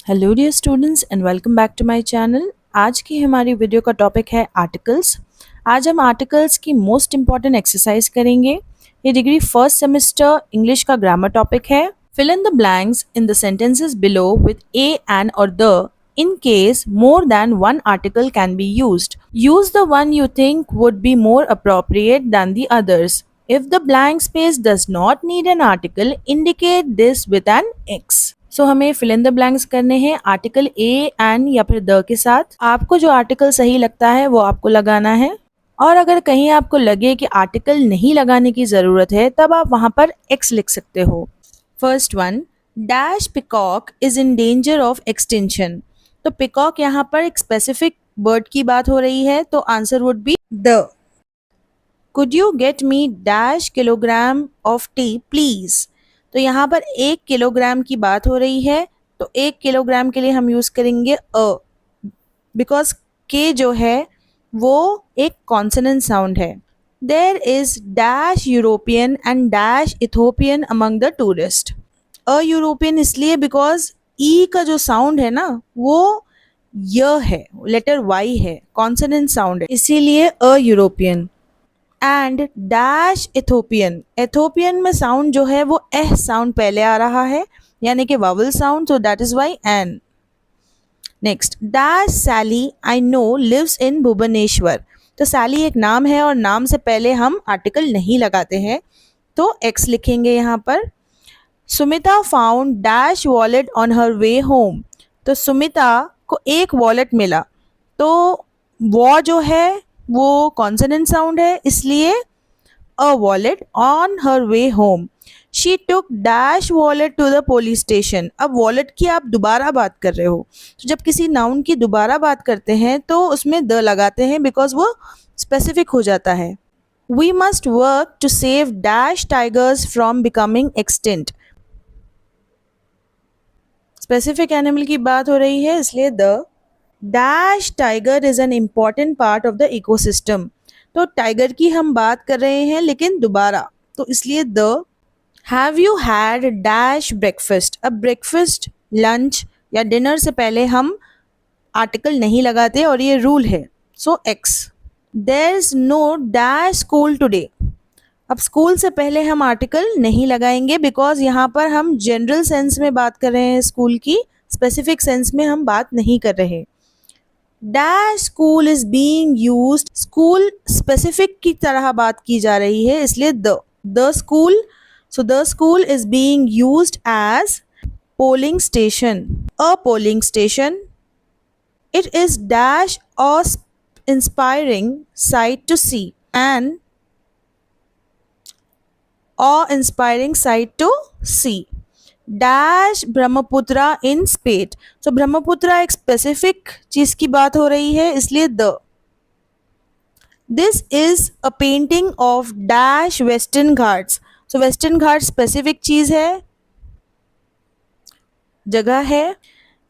Hello dear students and welcome back to my channel. आज की हमारी वीडियो का टॉपिक है आर्टिकल्स। आज हम आर्टिकल्स की मोस्ट इंपॉर्टेंट एक्सरसाइज करेंगे। ये डिग्री फर्स्ट सेमेस्टर इंग्लिश का ग्रामर टॉपिक है। Fill in the blanks in the sentences below with a an और the in case more than one article can be used. Use the one you think would be more appropriate than the others. If the blank space does not need an article, indicate this with an X. सो हमें fill in the blanks करने हैं article A N या फिर the के साथ। आपको जो article सही लगता है वो आपको लगाना है, और अगर कहीं आपको लगे कि आर्टिकल नहीं लगाने की ज़रूरत है तब आप वहाँ पर एक्स लिख सकते हो। First one, dash peacock is in danger of extinction. तो पिकॉक यहाँ पर एक स्पेसिफिक बर्ड की बात हो रही है, तो answer would be the. Could you get me dash kilogram of T please. तो यहाँ पर 1 किलोग्राम की बात हो रही है, तो 1 किलोग्राम के लिए हम यूज करेंगे अ, बिकॉज के जो है वो एक कॉन्सोनेंट साउंड है। There is dash European and dash Ethiopian among the tourist. A European इसलिए बिकॉज ई का जो साउंड है ना वो य है, लेटर वाई है, कॉन्सोनेंट साउंड है, इसीलिए a European. And dash Ethiopian, Ethiopian में साउंड जो है वो एह साउंड पहले आ रहा है, यानी कि vowel sound, so that is why an. Next, dash Sally I know lives in Bhubaneswar. तो सैली एक नाम है और नाम से पहले हम आर्टिकल नहीं लगाते हैं, तो एक्स लिखेंगे यहाँ पर। Sumita found dash wallet on her way home. तो सुमिता को एक वॉलेट मिला, तो वॉ जो है वो कॉन्सोनेंट साउंड है, इसलिए a wallet on her way home. She took dash wallet to the police station. अब वॉलेट की आप दोबारा बात कर रहे हो, तो जब किसी नाउन की दोबारा बात करते हैं तो उसमें द लगाते हैं बिकॉज वो स्पेसिफिक हो जाता है। We must work to save dash tigers from becoming extinct. Specific animal की बात हो रही है, इसलिए the. Dash tiger is an important part of the ecosystem. तो टाइगर की हम बात कर रहे हैं लेकिन दोबारा, तो इसलिए the. Have you had dash breakfast. अब ब्रेकफास्ट, लंच या डिनर से पहले हम आर्टिकल नहीं लगाते और ये रूल है, so X. There is no dash school today. अब स्कूल से पहले हम आर्टिकल नहीं लगाएंगे बिकॉज यहाँ पर हम जनरल सेंस में बात कर रहे हैं स्कूल की, स्पेसिफिक सेंस में हम बात नहीं कर रहे। Dash school is being used, school specific की तरह बात की जा रही है, इसलिए the school. So the school is being used as polling station, a polling station. It is dash a inspiring sight to see, and awe-inspiring sight to see. Dash Brahmaputra in spate. तो ब्रह्मपुत्रा एक स्पेसिफिक चीज की बात हो रही है, इसलिए the. This is a painting of dash Western Ghats. So Western Ghat specific चीज है, जगह है,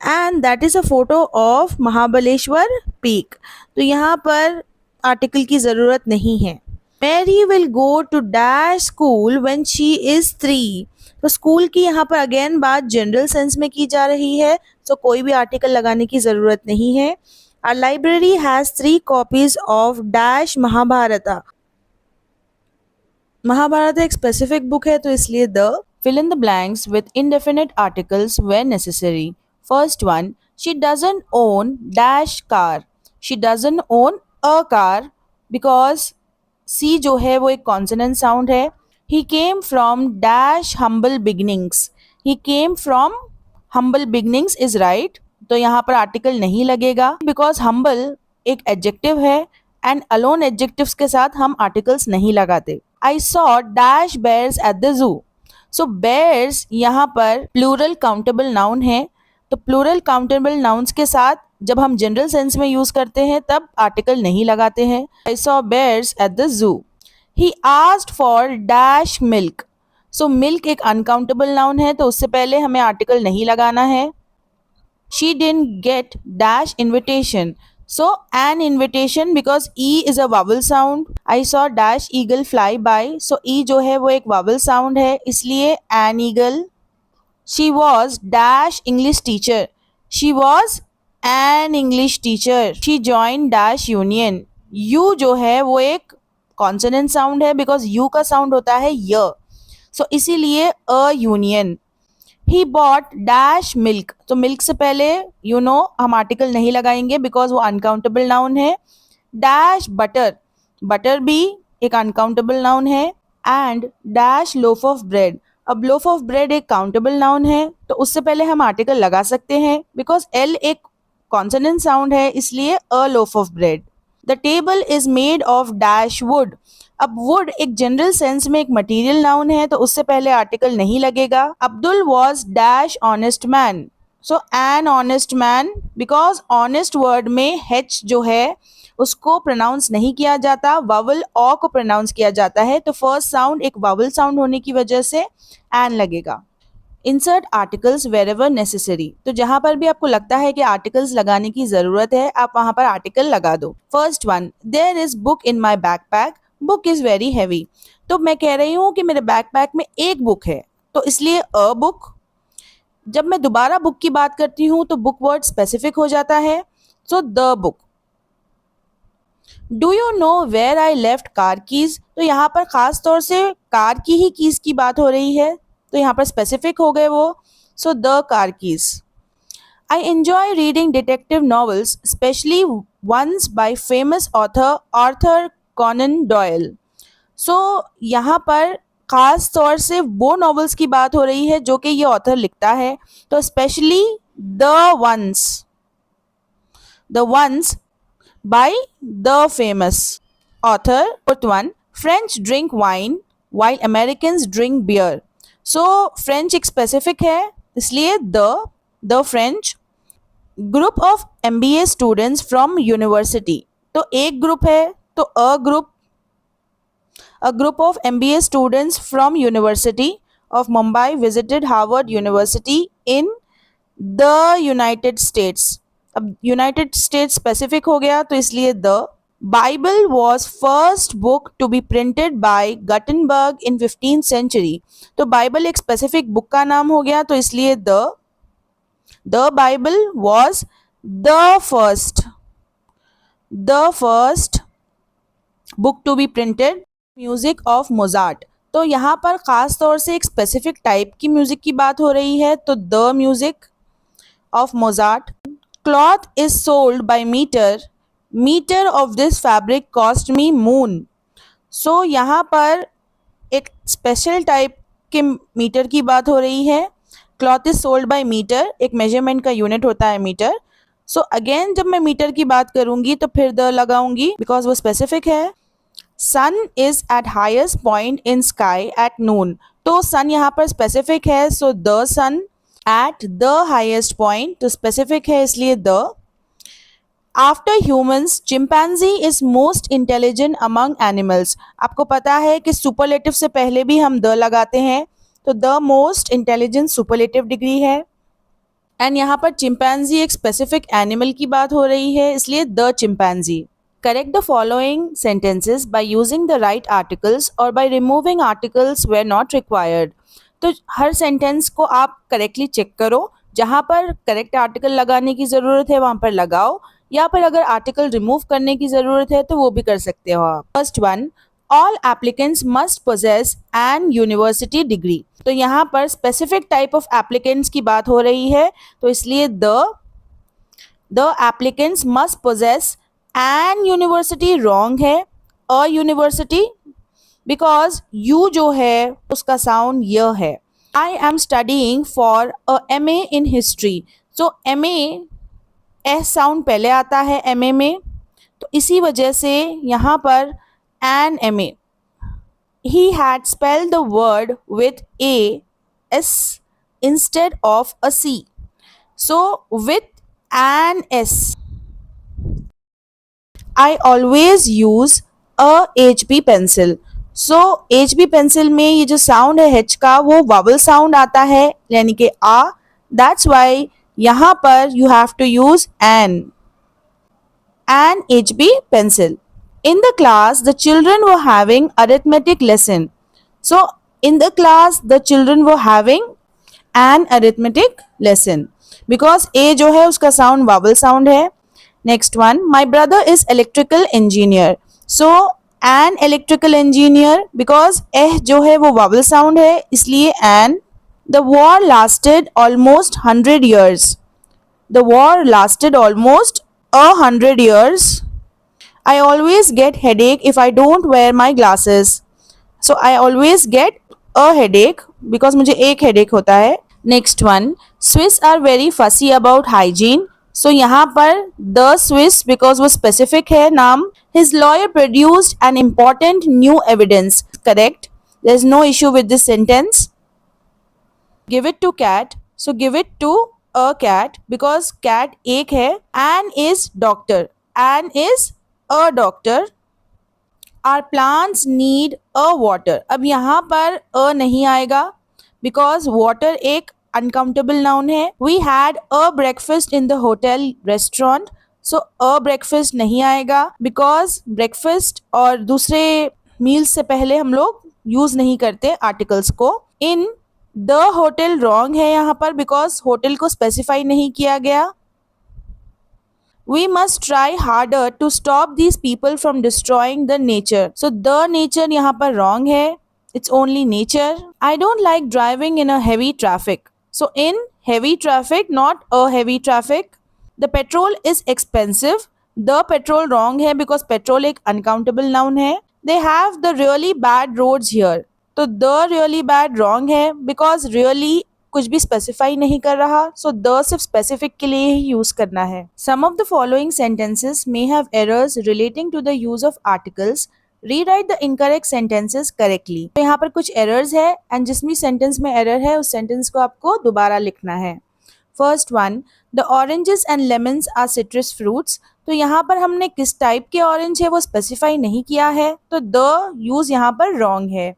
and that is a photo of Mahabaleshwar peak. तो यहाँ पर आर्टिकल की जरूरत नहीं है। Mary will go to dash school when she is 3। तो स्कूल की यहाँ पर अगेन बात जनरल सेंस में की जा रही है, तो कोई भी आर्टिकल लगाने की जरूरत नहीं है। Our library has 3 copies of dash Mahabharata. Mahabharat एक स्पेसिफिक बुक है, तो इसलिए the. Fill in the blanks with indefinite articles where necessary. First one, she doesn't own dash car. She doesn't own a car because C जो है वो एक consonant sound है। He came from dash humble beginnings. He came from humble beginnings is right, तो यहाँ पर article नहीं लगेगा बिकॉज हम्बल एक एडजेक्टिव है एंड अलोन एडजेक्टिव्स के साथ हम आर्टिकल्स नहीं लगाते। I saw dash bears at the zoo. So bears यहाँ पर प्लूरल काउंटेबल नाउन है, तो प्लूरल काउंटेबल नाउन्स के साथ जब हम जनरल सेंस में यूज करते हैं तब आर्टिकल नहीं लगाते हैं। I saw bears at the zoo. He asked for dash milk. So milk एक अनकाउंटेबल नाउन है, तो उससे पहले हमें आर्टिकल नहीं लगाना है। She didn't get dash invitation. So an invitation because E is a vowel sound. I saw dash eagle fly by. So E जो है वो एक वावल साउंड है, इसलिए an eagle. She was dash English teacher. She was an English teacher. She join dash union. You जो है वो एक कॉन्सोनेंट साउंड है बिकॉज यू का साउंड होता है य, सो इसीलिए a union. He bought dash milk, तो मिल्क से पहले हम आर्टिकल नहीं लगाएंगे बिकॉज वो अनकाउंटेबल नाउन है। डैश बटर, बटर भी एक अनकाउंटेबल नाउन है। And dash loaf of bread, अब लोफ ऑफ ब्रेड एक काउंटेबल नाउन है तो उससे पहले हम आर्टिकल लगा सकते हैं बिकॉज एल एक कॉन्सोनेंट साउंड है, इसलिए a loaf of bread. The table is made of dash wood, अब वुड एक जनरल सेंस में एक मटेरियल नाउन है तो उससे पहले आर्टिकल नहीं लगेगा। Abdul was dash honest man, so an honest man, because honest word में हेच जो है उसको प्रोनाउंस नहीं किया जाता, वावल ऑ को प्रोनाउंस किया जाता है, तो फर्स्ट साउंड एक वावल साउंड होने की वजह से एन लगेगा। Insert articles wherever necessary, तो जहां पर भी आपको लगता है कि आर्टिकल्स लगाने की जरूरत है आप वहां पर आर्टिकल लगा दो। First one, there is book in my backpack, book is very heavy, तो मैं कह रही हूँ कि मेरे बैकपैक में एक बुक है तो इसलिए अ बुक। जब मैं दोबारा बुक की बात करती हूँ तो बुक वर्ड स्पेसिफिक हो जाता है, so the book. Do you know where I left car keys, तो यहाँ पर खास तौर से कार की ही कीज की बात हो रही है तो यहाँ पर स्पेसिफिक हो गए वो, so the car keys. I enjoy reading detective novels especially ones by famous author Arthur Conan Doyle, so यहाँ पर खास तौर से वो नॉवेल्स की बात हो रही है जो कि ये ऑथर लिखता है, तो specially the ones by the famous author. Fourth one, French drink wine while Americans drink beer. So French एक specific है इसलिए the French। Group of MBA students from university, तो एक ग्रुप है तो a group of MBA students from University of Mumbai visited Harvard University in the United States, अब United States specific हो गया तो इसलिए the. Bible was first book to be printed by Gutenberg in 15th century, तो Bible एक specific book का नाम हो गया तो इसलिए the Bible was the first book to be printed. Music of Mozart, तो यहाँ पर खास तौर से एक स्पेसिफिक टाइप की म्यूजिक की बात हो रही है तो the music of Mozart. Cloth is sold by metre of this fabric cost me moon, so यहाँ पर एक स्पेशल टाइप के मीटर की बात हो रही है। Cloth is sold by metre एक मेजरमेंट का यूनिट होता है मीटर, सो अगेन जब मैं मीटर की बात करूंगी तो फिर द लगाऊंगी बिकॉज वो स्पेसिफिक है। Sun is at highest point in sky at noon, तो सन यहाँ पर स्पेसिफिक है so the sun at the highest point, तो स्पेसिफिक है इसलिए the. After humans chimpanzee is most intelligent among animals, आपको पता है कि सुपरलेटिव से पहले भी हम द लगाते हैं तो the most intelligent superlative degree है। एंड यहाँ पर चिंपैंजी एक स्पेसिफिक एनिमल की बात हो रही है इसलिए the chimpanzee. Correct the following sentences by using the right articles और by removing articles where not required, तो हर सेंटेंस को आप करेक्टली चेक करो, जहां पर करेक्ट आर्टिकल लगाने की ज़रूरत है वहां पर लगाओ, या फिर अगर आर्टिकल रिमूव करने की ज़रूरत है तो वो भी कर सकते हो आप। First one, all applicants must possess an university degree, तो यहाँ पर स्पेसिफिक टाइप ऑफ एप्लीकेंट्स की बात हो रही है तो इसलिए the applicants must possess an university wrong है, अ यूनिवर्सिटी, बिकॉज यू जो है उसका साउंड य है। I am studying for a MA in history, so MA S sound पहले आता है MA में तो इसी वजह से यहाँ पर an MA। He had spelled the word with AS instead of a C, so with an S। I always use a HB pencil, so HB pencil में ये जो साउंड है H का वो वावल साउंड आता है यानी कि आ, दैट्स वाई यहाँ पर you have to use an HB pencil. In the class, the children were having arithmetic lesson. So, in the class, the children were having an arithmetic lesson, because A जो है उसका sound vowel sound है. Next one, my brother is electrical engineer. So an electrical engineer, because E जो है वो vowel sound है इसलिए an. The war lasted almost 100 years. The war lasted almost 100 years. I always get headache if I don't wear my glasses. So I always get a headache because मुझे एक headache होता है. Next one, Swiss are very fussy about hygiene. So यहाँ पर the Swiss because वो specific है नाम. His lawyer produced an important new evidence. Correct. There is no issue with this sentence. Give it to cat. So give it to a cat because cat एक है. Anne is doctor. Anne is a doctor. Our plants need a water. अब यहाँ पर a नहीं आएगा because water एक uncountable noun है. We had a breakfast in the hotel restaurant. So a breakfast नहीं आएगा because breakfast और दूसरे meals से पहले हम लोग use नहीं करते articles को. In the hotel wrong है यहाँ पर because hotel को specify नहीं किया गया. We must try harder to stop these people from destroying the nature. So the nature यहाँ पर wrong है. It's only nature. I don't like driving in a heavy traffic. So in heavy traffic, not a heavy traffic. The petrol is expensive. The petrol wrong है because petrol एक uncountable noun है. They have the really bad roads here. तो the really bad wrong है because really कुछ भी specify नहीं कर रहा. सो द सिर्फ स्पेसिफिक के लिए ही यूज करना है. Some of the following sentences may have errors relating to the use of articles. Rewrite the incorrect sentences correctly. तो यहाँ पर कुछ एरर्स है एंड जिस भी सेंटेंस में एरर है उस सेंटेंस को आपको दोबारा लिखना है. First one, the oranges and lemons are citrus fruits. तो यहाँ पर हमने किस टाइप के ऑरेंज है वो स्पेसिफाई नहीं किया है तो द यूज यहाँ पर रॉन्ग है.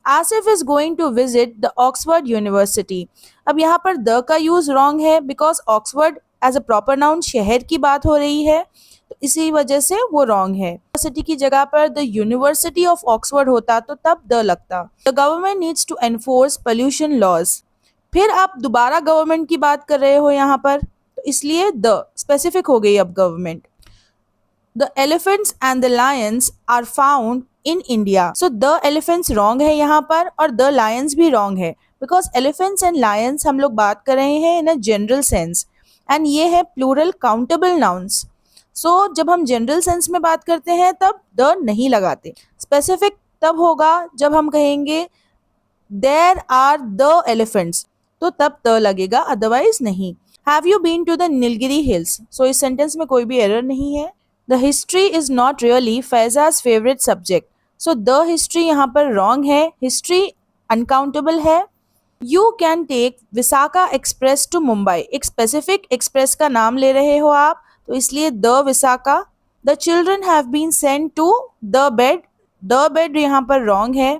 Asif is going to visit the Oxford University. अब यहाँ पर द का यूज रॉन्ग है because Oxford as a proper noun शहर की बात हो रही है तो इसी वजह से वो रॉन्ग है. यूनिवर्सिटी की जगह पर द यूनिवर्सिटी ऑफ ऑक्सफोर्ड होता तो तब द लगता. The government needs to enforce pollution laws. फिर आप दोबारा गवर्नमेंट की बात कर रहे हो यहाँ पर तो इसलिए द स्पेसिफिक हो गई अब government. The elephants and the lions are found in India. So the elephants wrong है यहाँ पर और द लायंस भी रॉन्ग है बिकॉज एलिफेंट्स एंड लायंस हम लोग बात कर रहे हैं in a general sense and ये है प्लूरल काउंटेबल नाउन्स. सो जब हम जनरल सेंस में बात करते हैं तब द नहीं लगाते. स्पेसिफिक तब होगा जब हम कहेंगे देयर आर द एलिफेंट्स तो तब द लगेगा अदरवाइज नहीं. Have you been to the Nilgiri hills. So इस सेंटेंस में कोई भी एरर नहीं है. The history is not really Faiza's favourite subject. So the history यहाँ पर रॉन्ग है. हिस्ट्री अनकाउंटेबल है. You can take Visakha express to Mumbai. एक स्पेसिफिक एक्सप्रेस का नाम ले रहे हो आप तो इसलिए the Visakha. The children have been sent to the bed. The bed यहाँ पर रॉन्ग है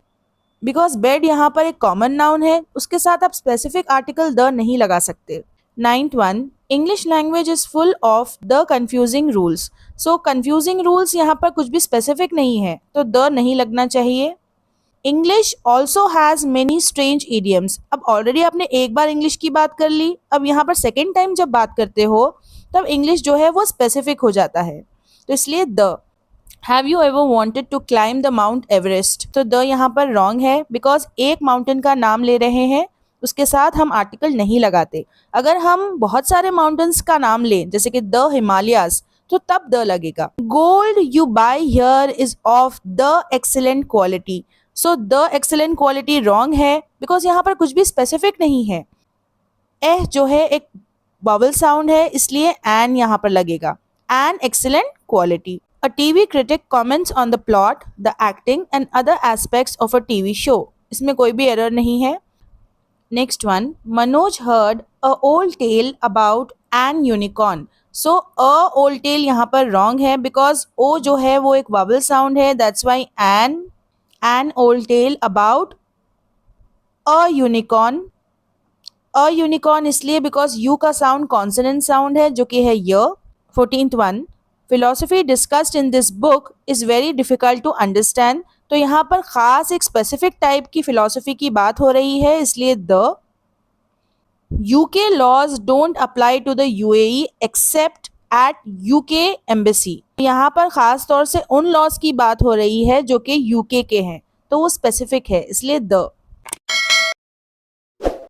बिकॉज बेड यहाँ पर एक कॉमन नाउन है उसके साथ आप स्पेसिफिक आर्टिकल द नहीं लगा सकते. 9th one, English language is full of the confusing rules. So confusing rules यहाँ पर कुछ भी स्पेसिफिक नहीं है तो द नहीं लगना चाहिए. English also has many strange idioms. अब ऑलरेडी आपने एक बार इंग्लिश की बात कर ली. अब यहाँ पर सेकेंड टाइम जब बात करते हो तब इंग्लिश जो है वो स्पेसिफिक हो जाता है तो इसलिए the. Have you ever wanted to climb the Mount Everest. तो द यहाँ पर रॉन्ग है बिकॉज एक माउंटेन का नाम ले रहे हैं उसके साथ हम आर्टिकल नहीं लगाते. अगर हम बहुत सारे माउंटेन्स का नाम लें जैसे कि द हिमालयाज तो तब द लगेगा. Gold you buy here is of the excellent quality. So the excellent quality wrong है बिकॉज यहाँ पर कुछ भी स्पेसिफिक नहीं है. एह जो है एक वावल साउंड है इसलिए एन यहाँ पर लगेगा. An excellent quality. A TV critic comments on the plot, the acting and other aspects of a TV show. इसमें कोई भी एरर नहीं है. Next one, Manoj heard a old tale about an unicorn. So a old tale यहाँ पर wrong है because o जो है वो एक vowel sound है. That's why an old tale about a unicorn. A unicorn इसलिए because u का sound consonant sound है जो कि है य. 14th one, philosophy discussed in this book is very difficult to understand. तो यहाँ पर ख़ास एक स्पेसिफिक टाइप की फिलोसफी की बात हो रही है इसलिए the. UK laws don't apply to the UAE except at UK embassy. यहाँ पर खास तौर से उन लॉज की बात हो रही है जो कि यूके के हैं, तो वो स्पेसिफिक है इसलिए द।